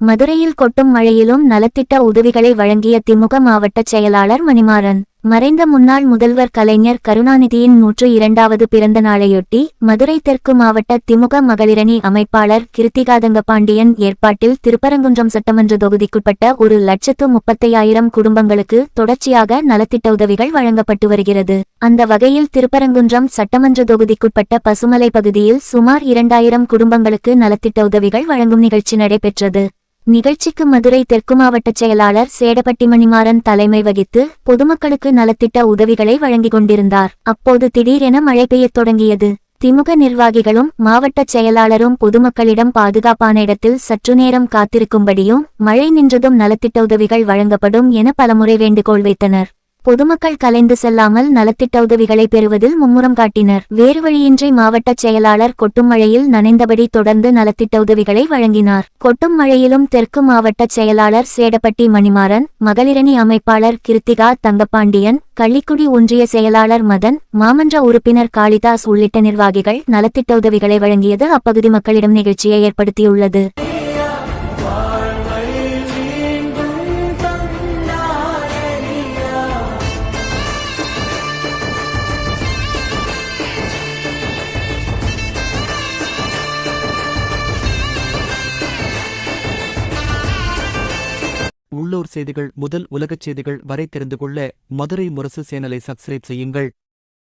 மதுரையில் கொட்டும் மழையிலும் நலத்திட்ட உதவிகளை வழங்கிய திமுக மாவட்ட செயலாளர் மணிமாறன். மறைந்த முன்னாள் முதல்வர் கலைஞர் கருணாநிதியின் 102வது பிறந்த நாளையொட்டி மதுரை தெற்கு மாவட்ட திமுக மகளிரணி அமைப்பாளர் கிருத்திகா தங்கபாண்டியன் ஏற்பாட்டில் திருப்பரங்குன்றம் சட்டமன்ற தொகுதிக்குட்பட்ட 1,35,000 குடும்பங்களுக்கு தொடர்ச்சியாக நலத்திட்ட உதவிகள் வழங்கப்பட்டு வருகிறது. அந்த வகையில் திருப்பரங்குன்றம் சட்டமன்ற தொகுதிக்குட்பட்ட பசுமலை பகுதியில் சுமார் 2,000 குடும்பங்களுக்கு நலத்திட்ட உதவிகள் வழங்கும் நிகழ்ச்சி நடைபெற்றது. நிகழ்ச்சிக்கு மதுரை தெற்கு மாவட்ட செயலாளர் சேடபட்டி மணிமாறன் தலைமை வகித்து பொதுமக்களுக்கு நலத்திட்ட உதவிகளை வழங்கிக் கொண்டிருந்தார். அப்போது திடீரென மழை பெய்யத் தொடங்கியது. திமுக நிர்வாகிகளும் மாவட்ட செயலாளரும் பொதுமக்களிடம் பாதுகாப்பான இடத்தில் சற்று நேரம் காத்திருக்கும்படியும் மழை நின்றதும் நலத்திட்ட உதவிகள் வழங்கப்படும் என பலமுறை வேண்டுகோள் வைத்தனர். பொதுமக்கள் கலைந்து செல்லாமல் நலத்திட்ட உதவிகளை பெறுவதில் மும்முரம் காட்டினர். வேறு வழியின்றி மாவட்ட செயலாளர் கொட்டும் மழையில் நனைந்தபடி தொடர்ந்து நலத்திட்ட உதவிகளை வழங்கினார். கொட்டும் மழையிலும் தெற்கு மாவட்ட செயலாளர் சேடபட்டி மணிமாறன், மகளிரணி அமைப்பாளர் கிருத்திகா தங்கபாண்டியன், கள்ளிக்குடி ஒன்றிய செயலாளர் மதன், மாமன்ற உறுப்பினர் காளிதாஸ் உள்ளிட்ட நிர்வாகிகள் நலத்திட்ட உதவிகளை வழங்கியது அப்பகுதி மக்களிடம் நிகழ்ச்சியை ஏற்படுத்தியுள்ளது. உள்ளூர் செய்திகள் முதல் உலகச் செய்திகள் வரை தெரிந்து கொள்ள மதுரை முரசு சேனலை சப்ஸ்கிரைப் செய்யுங்கள்.